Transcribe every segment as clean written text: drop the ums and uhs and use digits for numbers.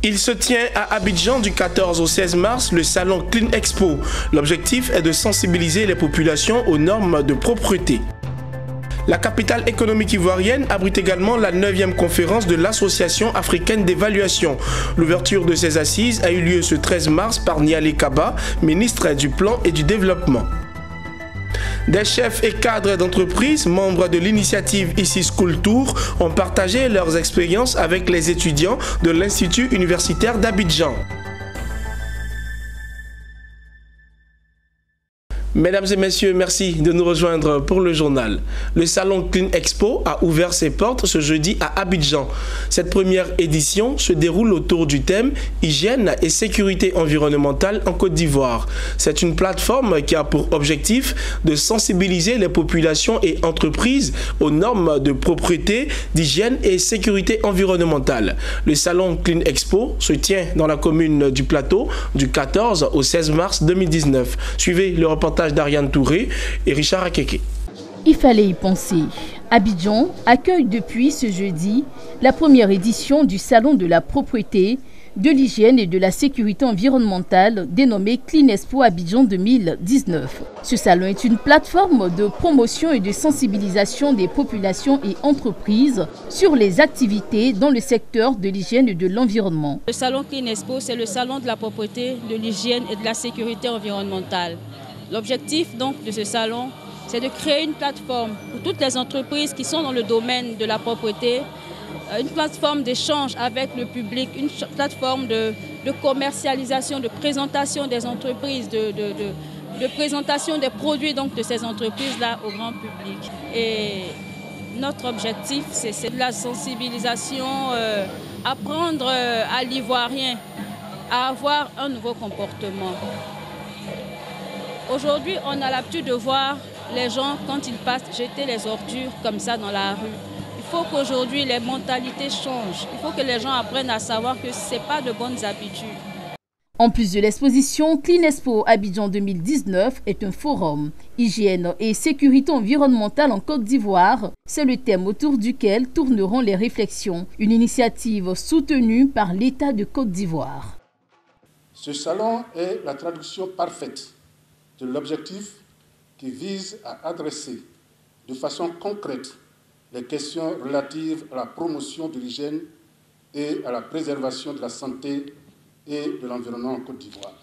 Il se tient à Abidjan du 14 au 16 mars le salon Clean Expo. L'objectif est de sensibiliser les populations aux normes de propreté. La capitale économique ivoirienne abrite également la 9e conférence de l'Association africaine d'évaluation. L'ouverture de ces assises a eu lieu ce 13 mars par Nialé Kaba, ministre du Plan et du Développement. Des chefs et cadres d'entreprises, membres de l'initiative Ici School Tour, ont partagé leurs expériences avec les étudiants de l'Institut universitaire d'Abidjan. Mesdames et messieurs, merci de nous rejoindre pour le journal. Le salon Clean Expo a ouvert ses portes ce jeudi à Abidjan. Cette première édition se déroule autour du thème Hygiène et sécurité environnementale en Côte d'Ivoire. C'est une plateforme qui a pour objectif de sensibiliser les populations et entreprises aux normes de propreté, d'hygiène et sécurité environnementale. Le salon Clean Expo se tient dans la commune du Plateau du 14 au 16 mars 2019. Suivez le reportage d'Ariane Touré et Richard Akeke. Il fallait y penser. Abidjan accueille depuis ce jeudi la première édition du Salon de la propreté, de l'hygiène et de la sécurité environnementale dénommé Clean Expo Abidjan 2019. Ce salon est une plateforme de promotion et de sensibilisation des populations et entreprises sur les activités dans le secteur de l'hygiène et de l'environnement. Le Salon Clean Expo, c'est le salon de la propreté, de l'hygiène et de la sécurité environnementale. L'objectif donc de ce salon, c'est de créer une plateforme pour toutes les entreprises qui sont dans le domaine de la propreté, une plateforme d'échange avec le public, une plateforme de commercialisation, de présentation des entreprises, de présentation des produits donc, de ces entreprises-là au grand public. Et notre objectif, c'est de la sensibilisation, apprendre à l'Ivoirien à avoir un nouveau comportement. Aujourd'hui, on a l'habitude de voir les gens, quand ils passent, jeter les ordures comme ça dans la rue. Il faut qu'aujourd'hui, les mentalités changent. Il faut que les gens apprennent à savoir que ce n'est pas de bonnes habitudes. En plus de l'exposition, Clean Expo Abidjan 2019 est un forum. Hygiène et sécurité environnementale en Côte d'Ivoire, c'est le thème autour duquel tourneront les réflexions. Une initiative soutenue par l'État de Côte d'Ivoire. Ce salon est la traduction parfaite de l'objectif qui vise à adresser de façon concrète les questions relatives à la promotion de l'hygiène et à la préservation de la santé et de l'environnement en Côte d'Ivoire.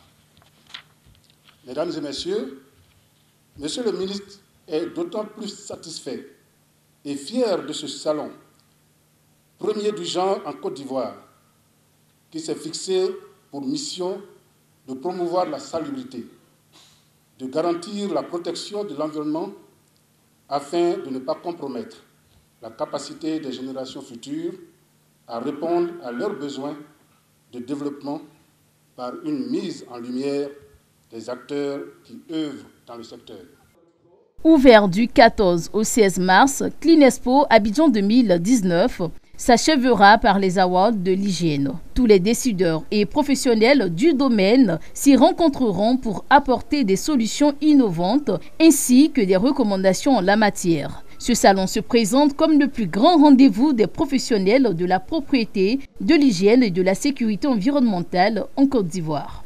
Mesdames et messieurs, Monsieur le ministre est d'autant plus satisfait et fier de ce salon, premier du genre en Côte d'Ivoire, qui s'est fixé pour mission de promouvoir la salubrité, de garantir la protection de l'environnement afin de ne pas compromettre la capacité des générations futures à répondre à leurs besoins de développement par une mise en lumière des acteurs qui œuvrent dans le secteur. Ouvert du 14 au 16 mars, Clean Expo Abidjan 2019 s'achèvera par les awards de l'hygiène. Tous les décideurs et professionnels du domaine s'y rencontreront pour apporter des solutions innovantes ainsi que des recommandations en la matière. Ce salon se présente comme le plus grand rendez-vous des professionnels de la propriété, de l'hygiène et de la sécurité environnementale en Côte d'Ivoire.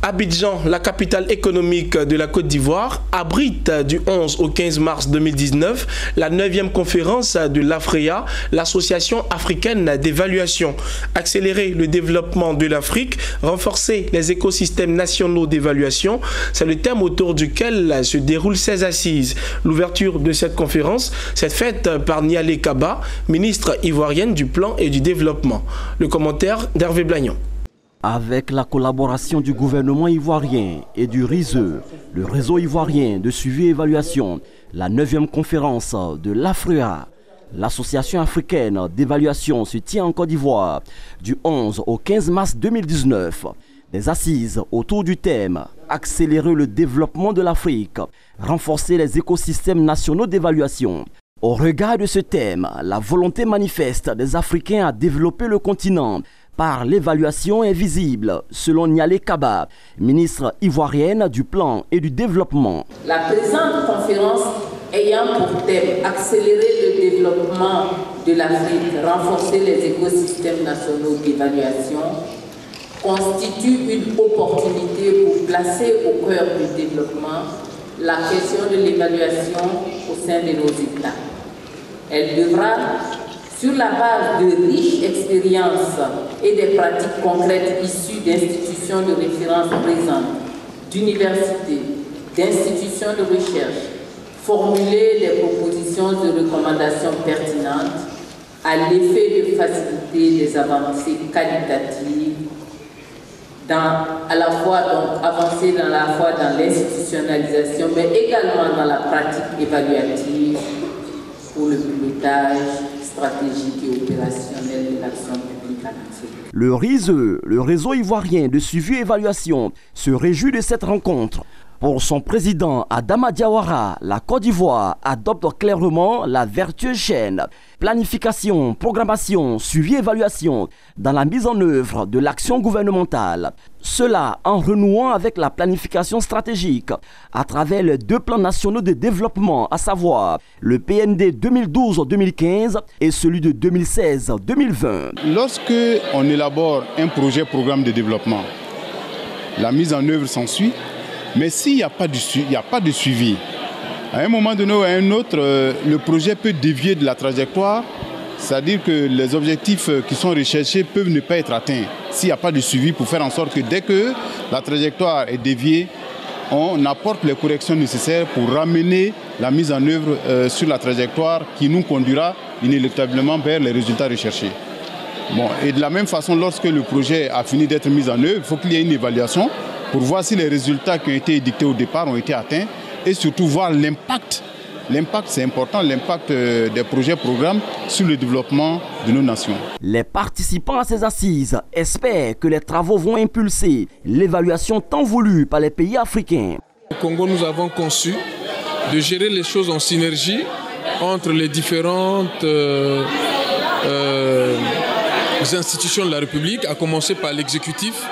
Abidjan, la capitale économique de la Côte d'Ivoire, abrite du 11 au 15 mars 2019 la 9e conférence de l'AFREA, l'Association africaine d'évaluation. Accélérer le développement de l'Afrique, renforcer les écosystèmes nationaux d'évaluation, c'est le thème autour duquel se déroulent ces assises. L'ouverture de cette conférence s'est faite par Nialé Kaba, ministre ivoirienne du Plan et du Développement. Le commentaire d'Hervé Blagnon. Avec la collaboration du gouvernement ivoirien et du RISE, le réseau ivoirien de suivi et évaluation, la 9e conférence de l'AFREA, l'Association africaine d'évaluation se tient en Côte d'Ivoire du 11 au 15 mars 2019. Des assises autour du thème « Accélérer le développement de l'Afrique, renforcer les écosystèmes nationaux d'évaluation ». Au regard de ce thème, la volonté manifeste des Africains à développer le continent par l'évaluation est visible, selon Nialé Kaba, ministre ivoirienne du Plan et du Développement. La présente conférence ayant pour thème accélérer le développement de l'Afrique, renforcer les écosystèmes nationaux d'évaluation, constitue une opportunité pour placer au cœur du développement la question de l'évaluation au sein de nos États. Elle devra, sur la base de riches expériences et des pratiques concrètes issues d'institutions de référence présentes, d'universités, d'institutions de recherche, formuler des propositions de recommandations pertinentes à l'effet de faciliter les avancées qualitatives, avancer dans la fois dans l'institutionnalisation, mais également dans la pratique évaluative pour le pilotage stratégique et opérationnel de l'action publique en Afrique. Le RISE, le réseau ivoirien de suivi et évaluation, se réjouit de cette rencontre. Pour son président Adama Diawara, la Côte d'Ivoire adopte clairement la vertueuse chaîne planification, programmation, suivi, évaluation dans la mise en œuvre de l'action gouvernementale. Cela en renouant avec la planification stratégique à travers les 2 plans nationaux de développement, à savoir le PND 2012-2015 et celui de 2016-2020. Lorsque on élabore un projet-programme de développement, la mise en œuvre s'ensuit. Mais s'il n'y a pas de suivi, à un moment donné ou à un autre, le projet peut dévier de la trajectoire, c'est-à-dire que les objectifs qui sont recherchés peuvent ne pas être atteints s'il n'y a pas de suivi pour faire en sorte que dès que la trajectoire est déviée, on apporte les corrections nécessaires pour ramener la mise en œuvre sur la trajectoire qui nous conduira inéluctablement vers les résultats recherchés. Bon, et de la même façon, lorsque le projet a fini d'être mis en œuvre, il faut qu'il y ait une évaluation pour voir si les résultats qui ont été édictés au départ ont été atteints et surtout voir l'impact. L'impact, c'est important, l'impact des projets-programmes sur le développement de nos nations. Les participants à ces assises espèrent que les travaux vont impulser l'évaluation tant voulue par les pays africains. Au Congo, nous avons conçu de gérer les choses en synergie entre les différentes institutions de la République, à commencer par l'exécutif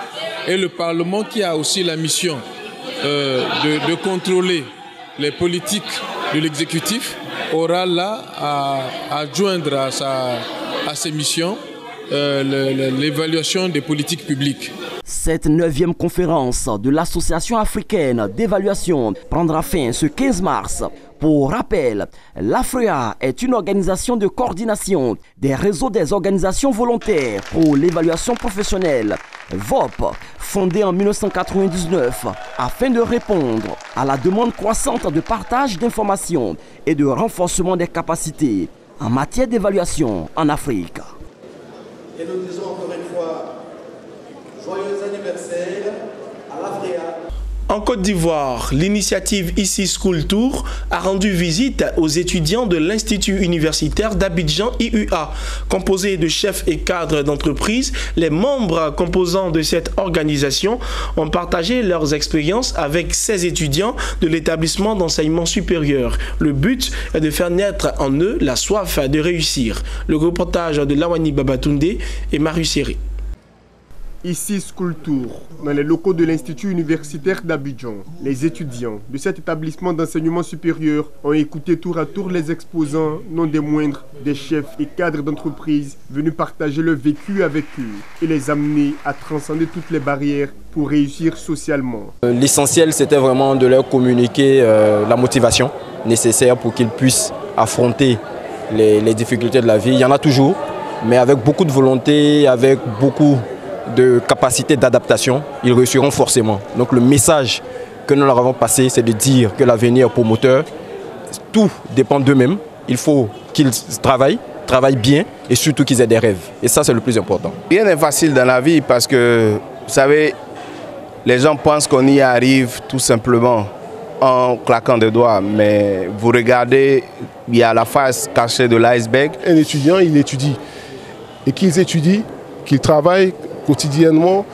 et le Parlement qui a aussi la mission de contrôler les politiques de l'exécutif, aura là à joindre à ses missions l'évaluation des politiques publiques. Cette 9e conférence de l'Association africaine d'évaluation prendra fin ce 15 mars. Pour rappel, l'AFREA est une organisation de coordination des réseaux des organisations volontaires pour l'évaluation professionnelle, VOP, fondée en 1999 afin de répondre à la demande croissante de partage d'informations et de renforcement des capacités en matière d'évaluation en Afrique. Et nous disons encore une fois, joyeux anniversaire à l'AFREA. En Côte d'Ivoire, l'initiative ICI School Tour a rendu visite aux étudiants de l'Institut universitaire d'Abidjan IUA. Composé de chefs et cadres d'entreprise, les membres composants de cette organisation ont partagé leurs expériences avec 16 étudiants de l'établissement d'enseignement supérieur. Le but est de faire naître en eux la soif de réussir. Le reportage de Lawani Babatunde et Marius Seri. Ici School Tour, dans les locaux de l'Institut universitaire d'Abidjan. Les étudiants de cet établissement d'enseignement supérieur ont écouté tour à tour les exposants, non des moindres, des chefs et cadres d'entreprise venus partager leur vécu avec eux et les amener à transcender toutes les barrières pour réussir socialement. L'essentiel, c'était vraiment de leur communiquer la motivation nécessaire pour qu'ils puissent affronter les difficultés de la vie. Il y en a toujours, mais avec beaucoup de volonté, avec beaucoup de capacité d'adaptation, ils réussiront forcément. Donc le message que nous leur avons passé, c'est de dire que l'avenir est promoteur. Tout dépend d'eux-mêmes. Il faut qu'ils travaillent bien et surtout qu'ils aient des rêves. Et ça, c'est le plus important. Rien n'est facile dans la vie parce que, vous savez, les gens pensent qu'on y arrive tout simplement en claquant des doigts. Mais vous regardez, il y a la face cachée de l'iceberg. Un étudiant, il étudie. Et qu'ils étudient, qu'ils travaillent quotidiennement,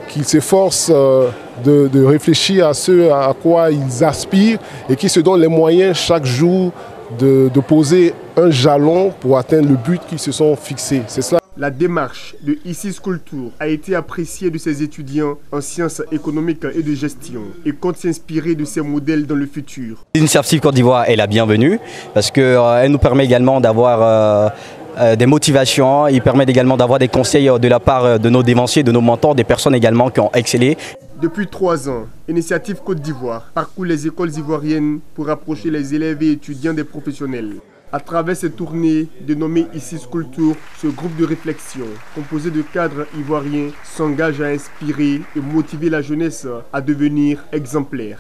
qu'ils s'efforcent de réfléchir à ce à quoi ils aspirent et qu'ils se donnent les moyens chaque jour de poser un jalon pour atteindre le but qu'ils se sont fixés. C'est cela. La démarche de ICI School Tour a été appréciée de ses étudiants en sciences économiques et de gestion et compte s'inspirer de ces modèles dans le futur. L'initiative Côte d'Ivoire est la bienvenue parce qu'elle nous permet également d'avoir des motivations, il permet également d'avoir des conseils de la part de nos dévanciers, de nos mentors, des personnes également qui ont excellé. Depuis 3 ans, Initiative Côte d'Ivoire parcourt les écoles ivoiriennes pour approcher les élèves et étudiants des professionnels. À travers cette tournée dénommée ICI School Tour, ce groupe de réflexion, composé de cadres ivoiriens, s'engage à inspirer et motiver la jeunesse à devenir exemplaire.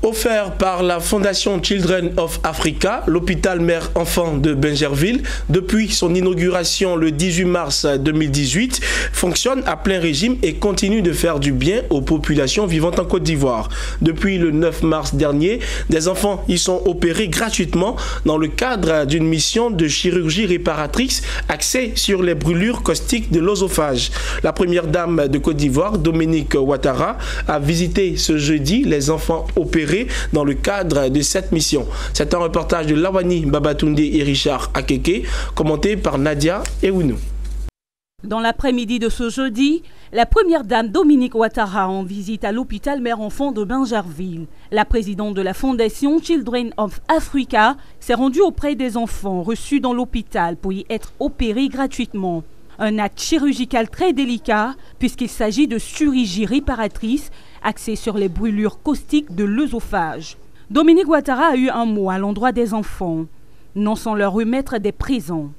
Offert par la Fondation Children of Africa, l'hôpital mère-enfant de Bingerville, depuis son inauguration le 18 mars 2018, fonctionne à plein régime et continue de faire du bien aux populations vivant en Côte d'Ivoire. Depuis le 9 mars dernier, des enfants y sont opérés gratuitement dans le cadre d'une mission de chirurgie réparatrice axée sur les brûlures caustiques de l'œsophage. La première dame de Côte d'Ivoire, Dominique Ouattara, a visité ce jeudi les enfants opérés dans le cadre de cette mission. C'est un reportage de Lawani Babatunde et Richard Akeke, commenté par Nadia Ewunou. Dans l'après-midi de ce jeudi, la première dame Dominique Ouattara en visite à l'hôpital mère-enfant de Bingerville. La présidente de la Fondation Children of Africa s'est rendue auprès des enfants reçus dans l'hôpital pour y être opérés gratuitement. Un acte chirurgical très délicat puisqu'il s'agit de chirurgie réparatrice axée sur les brûlures caustiques de l'œsophage. Dominique Ouattara a eu un mot à l'endroit des enfants, non sans leur remettre des présents.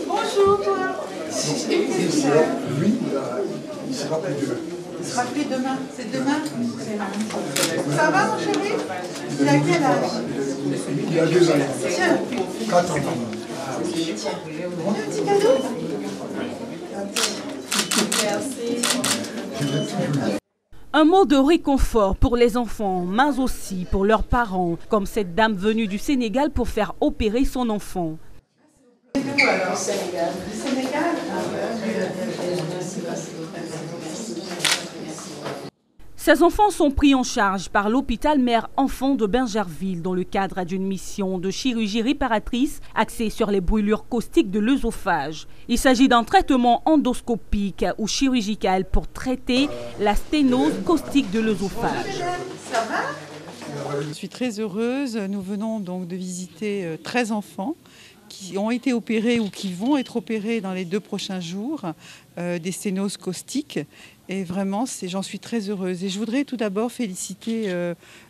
Bonjour. Lui, il sera plus demain. Il sera plus demain. C'est demain. Ça va mon chéri? Il a quel âge? Il a 2 ans. Tiens. 4 ans. Un petit cadeau. Merci. Un mot de réconfort pour les enfants, mais aussi pour leurs parents, comme cette dame venue du Sénégal pour faire opérer son enfant. C'est où alors? Sénégal. Sénégal. Ces enfants sont pris en charge par l'hôpital mère-enfant de Bingerville dans le cadre d'une mission de chirurgie réparatrice axée sur les brûlures caustiques de l'œsophage. Il s'agit d'un traitement endoscopique ou chirurgical pour traiter la sténose caustique de l'œsophage. Ça va? Je suis très heureuse. Nous venons donc de visiter 13 enfants qui ont été opérés ou qui vont être opérés dans les 2 prochains jours des sténoses caustiques. Et vraiment, j'en suis très heureuse. Et je voudrais tout d'abord féliciter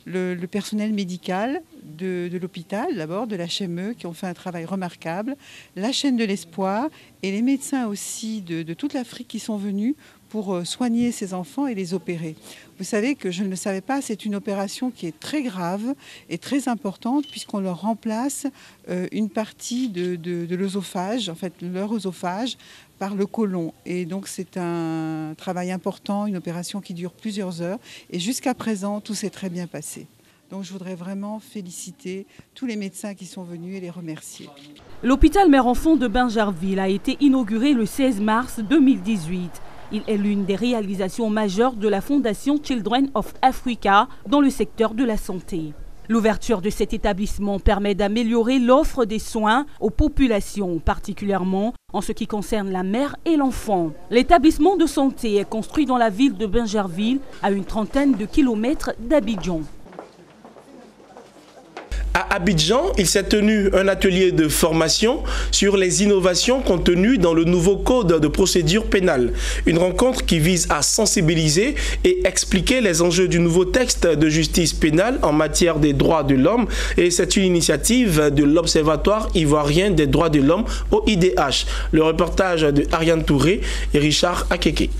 le personnel médical de l'hôpital, d'abord de l'HME, qui ont fait un travail remarquable, la chaîne de l'espoir et les médecins aussi de toute l'Afrique qui sont venus pour soigner ces enfants et les opérer. Vous savez que je ne le savais pas, c'est une opération qui est très grave et très importante puisqu'on leur remplace une partie de l'œsophage, en fait leur œsophage, par le côlon. Et donc c'est un travail important, une opération qui dure plusieurs heures. Et jusqu'à présent, tout s'est très bien passé. Donc je voudrais vraiment féliciter tous les médecins qui sont venus et les remercier. L'hôpital mère-enfant de Bingerville a été inauguré le 16 mars 2018. Il est l'une des réalisations majeures de la Fondation Children of Africa dans le secteur de la santé. L'ouverture de cet établissement permet d'améliorer l'offre des soins aux populations, particulièrement en ce qui concerne la mère et l'enfant. L'établissement de santé est construit dans la ville de Bingerville, à une trentaine de kilomètres d'Abidjan. À Abidjan, il s'est tenu un atelier de formation sur les innovations contenues dans le nouveau code de procédure pénale. Une rencontre qui vise à sensibiliser et expliquer les enjeux du nouveau texte de justice pénale en matière des droits de l'homme. Et c'est une initiative de l'Observatoire ivoirien des droits de l'homme, OIDH. Le reportage de Ariane Touré et Richard Akeke.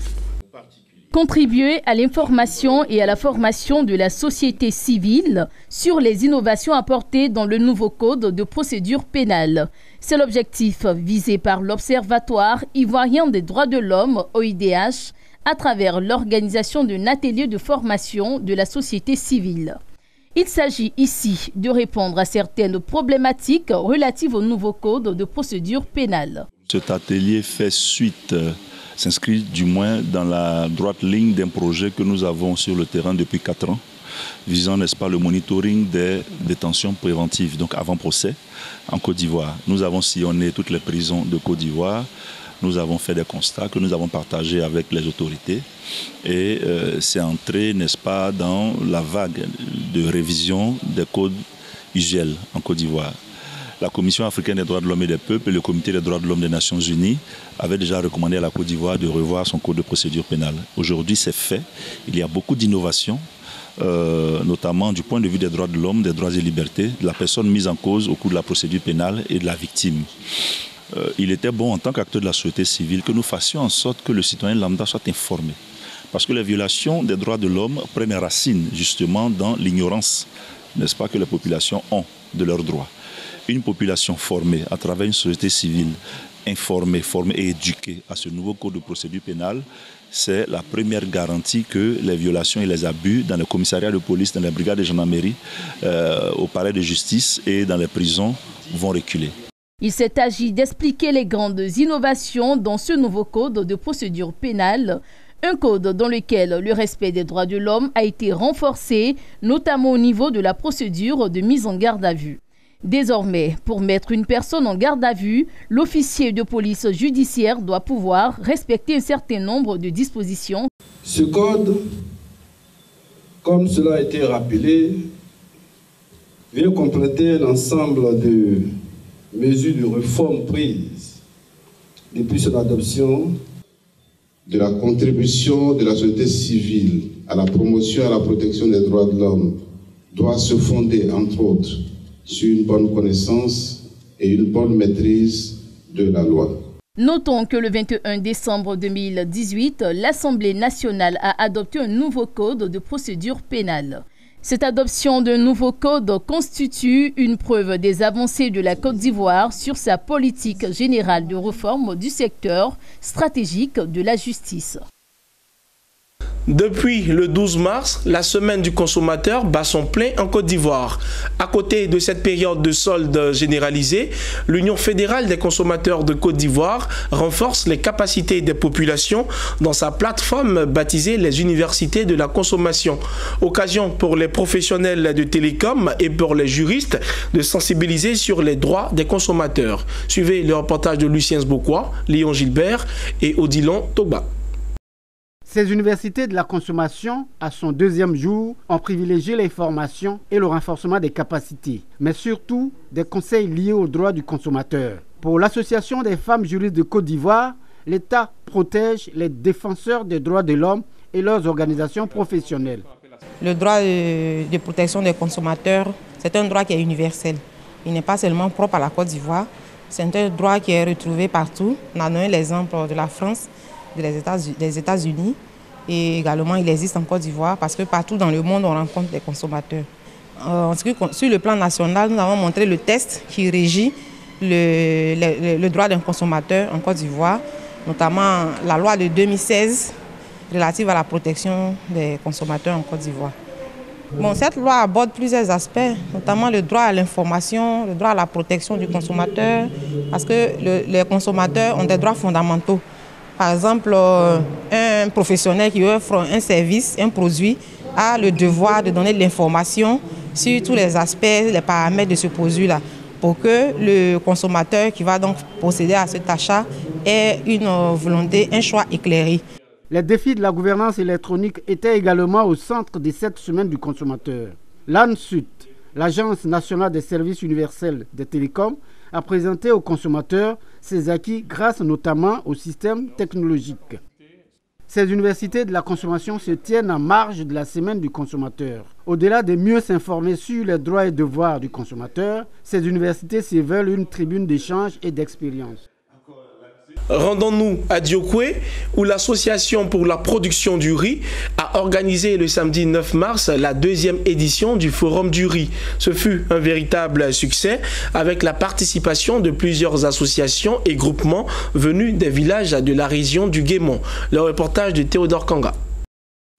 Contribuer à l'information et à la formation de la société civile sur les innovations apportées dans le nouveau code de procédure pénale. C'est l'objectif visé par l'Observatoire ivoirien des droits de l'homme, OIDH, à travers l'organisation d'un atelier de formation de la société civile. Il s'agit ici de répondre à certaines problématiques relatives au nouveau code de procédure pénale. Cet atelier fait suite s'inscrit du moins dans la droite ligne d'un projet que nous avons sur le terrain depuis 4 ans, visant, n'est-ce pas, le monitoring des détentions préventives, donc avant procès, en Côte d'Ivoire. Nous avons sillonné toutes les prisons de Côte d'Ivoire. Nous avons fait des constats que nous avons partagés avec les autorités et c'est entré, n'est-ce pas, dans la vague de révision des codes UGL en Côte d'Ivoire. La Commission africaine des droits de l'homme et des peuples et le Comité des droits de l'homme des Nations Unies avaient déjà recommandé à la Côte d'Ivoire de revoir son code de procédure pénale. Aujourd'hui, c'est fait. Il y a beaucoup d'innovations, notamment du point de vue des droits de l'homme, des droits et libertés, de la personne mise en cause au cours de la procédure pénale et de la victime. Il était bon en tant qu'acteur de la société civile que nous fassions en sorte que le citoyen lambda soit informé. Parce que les violations des droits de l'homme prennent racine justement dans l'ignorance, n'est-ce pas, que les populations ont de leurs droits. Une population formée à travers une société civile, informée, formée et éduquée à ce nouveau code de procédure pénale, c'est la première garantie que les violations et les abus dans les commissariats de police, dans les brigades de gendarmerie, au palais de justice et dans les prisons vont reculer. Il s'est agi d'expliquer les grandes innovations dans ce nouveau code de procédure pénale, un code dans lequel le respect des droits de l'homme a été renforcé, notamment au niveau de la procédure de mise en garde à vue. Désormais, pour mettre une personne en garde à vue, l'officier de police judiciaire doit pouvoir respecter un certain nombre de dispositions. Ce code, comme cela a été rappelé, vient compléter l'ensemble de mesures de réforme prises depuis son adoption. De la contribution de la société civile à la promotion et à la protection des droits de l'homme doit se fonder, entre autres, sur une bonne connaissance et une bonne maîtrise de la loi. Notons que le 21 décembre 2018, l'Assemblée nationale a adopté un nouveau code de procédure pénale. Cette adoption d'un nouveau code constitue une preuve des avancées de la Côte d'Ivoire sur sa politique générale de réforme du secteur stratégique de la justice. Depuis le 12 mars, la semaine du consommateur bat son plein en Côte d'Ivoire. À côté de cette période de solde généralisée, l'Union fédérale des consommateurs de Côte d'Ivoire renforce les capacités des populations dans sa plateforme baptisée les universités de la consommation. Occasion pour les professionnels de télécom et pour les juristes de sensibiliser sur les droits des consommateurs. Suivez le reportage de Lucien Sbokois, Léon Gilbert et Odilon Togba. Ces universités de la consommation, à son deuxième jour, ont privilégié les formations et le renforcement des capacités, mais surtout des conseils liés aux droits du consommateur. Pour l'Association des femmes juristes de Côte d'Ivoire, l'État protège les défenseurs des droits de l'homme et leurs organisations professionnelles. Le droit de protection des consommateurs, c'est un droit qui est universel. Il n'est pas seulement propre à la Côte d'Ivoire, c'est un droit qui est retrouvé partout. On a donné l'exemple de la France, des États-Unis et également il existe en Côte d'Ivoire parce que partout dans le monde on rencontre des consommateurs. Sur le plan national, nous avons montré le test qui régit le droit d'un consommateur en Côte d'Ivoire, notamment la loi de 2016 relative à la protection des consommateurs en Côte d'Ivoire. Bon, cette loi aborde plusieurs aspects, notamment le droit à l'information, le droit à la protection du consommateur, parce que les consommateurs ont des droits fondamentaux. Par exemple, un professionnel qui offre un service, un produit, a le devoir de donner de l'information sur tous les aspects, les paramètres de ce produit-là, pour que le consommateur qui va donc procéder à cet achat ait une volonté, un choix éclairé. Les défis de la gouvernance électronique étaient également au centre de cette semaine du consommateur. L'ANSUT, l'Agence nationale des services universels des télécoms, a présenté aux consommateurs ses acquis grâce notamment au système technologique. Ces universités de la consommation se tiennent en marge de la semaine du consommateur. Au-delà de mieux s'informer sur les droits et devoirs du consommateur, ces universités se veulent une tribune d'échange et d'expérience. Rendons-nous à Diokwe, où l'Association pour la production du riz a organisé le samedi 9 mars la deuxième édition du Forum du riz. Ce fut un véritable succès avec la participation de plusieurs associations et groupements venus des villages de la région du Guémon. Le reportage de Théodore Kanga.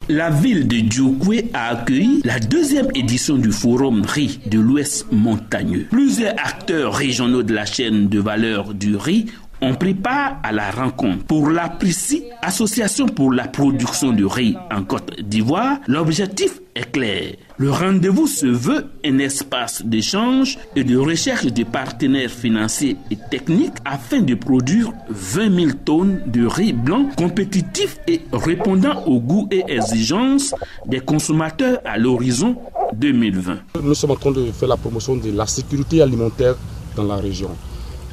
La ville de Diokwe a accueilli la deuxième édition du Forum riz de l'Ouest montagneux. Plusieurs acteurs régionaux de la chaîne de valeur du riz ont pris part à la rencontre. Pour l'APRICI, Association pour la production de riz en Côte d'Ivoire, l'objectif est clair. Le rendez-vous se veut un espace d'échange et de recherche de partenaires financiers et techniques afin de produire 20 000 tonnes de riz blanc compétitif et répondant aux goûts et exigences des consommateurs à l'horizon 2020. Nous sommes en train de faire la promotion de la sécurité alimentaire dans la région.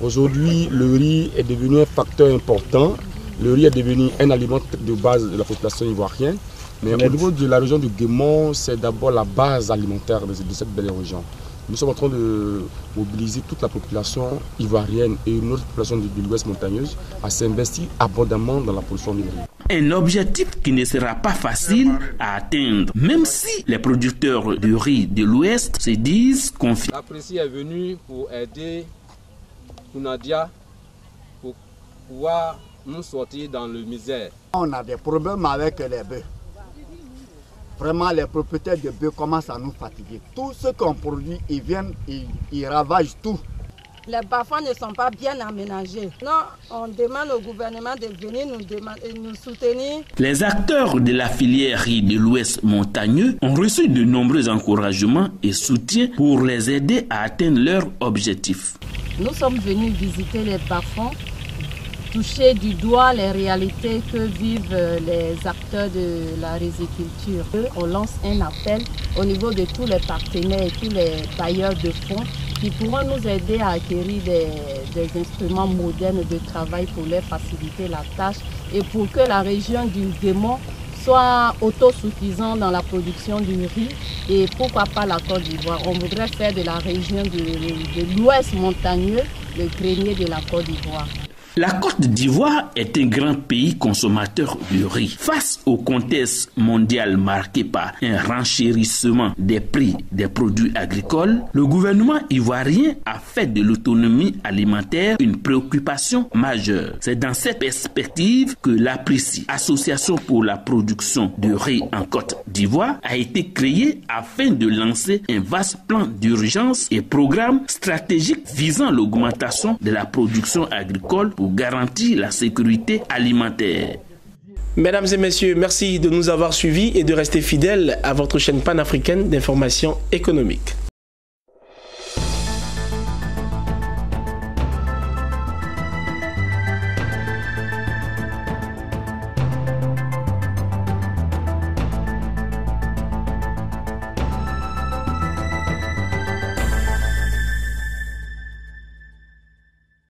Aujourd'hui, le riz est devenu un facteur important. Le riz est devenu un aliment de base de la population ivoirienne. Mais au niveau de la région du Guémon, c'est d'abord la base alimentaire de cette belle région. Nous sommes en train de mobiliser toute la population ivoirienne et une autre population de l'Ouest montagneuse à s'investir abondamment dans la production du riz. Un objectif qui ne sera pas facile à atteindre, même si les producteurs de riz de l'Ouest se disent confiants. L'APRICI est venu pour aider Nadia pour pouvoir nous sortir dans le misère. On a des problèmes avec les bœufs. Vraiment, les propriétaires de bœufs commencent à nous fatiguer. Tout ce qu'on produit, ils viennent, ils ravagent tout. Les bas-fonds ne sont pas bien aménagés. Non, on demande au gouvernement de venir nous soutenir. Les acteurs de la filière riz de l'Ouest montagneux ont reçu de nombreux encouragements et soutiens pour les aider à atteindre leurs objectifs. Nous sommes venus visiter les bas-fonds, toucher du doigt les réalités que vivent les acteurs de la riziculture. On lance un appel au niveau de tous les partenaires et tous les bailleurs de fonds qui pourront nous aider à acquérir des instruments modernes de travail pour leur faciliter la tâche et pour que la région du Guémon soit autosuffisante dans la production du riz et pourquoi pas la Côte d'Ivoire. On voudrait faire de la région de l'Ouest montagneux le grenier de la Côte d'Ivoire. La Côte d'Ivoire est un grand pays consommateur de riz. Face au contexte mondial marqué par un renchérissement des prix des produits agricoles, le gouvernement ivoirien a fait de l'autonomie alimentaire une préoccupation majeure. C'est dans cette perspective que l'APRICI, Association pour la production de riz en Côte d'Ivoire, a été créée afin de lancer un vaste plan d'urgence et programme stratégique visant l'augmentation de la production agricole pour garantir la sécurité alimentaire. Mesdames et messieurs, merci de nous avoir suivis et de rester fidèles à votre chaîne panafricaine d'information économique.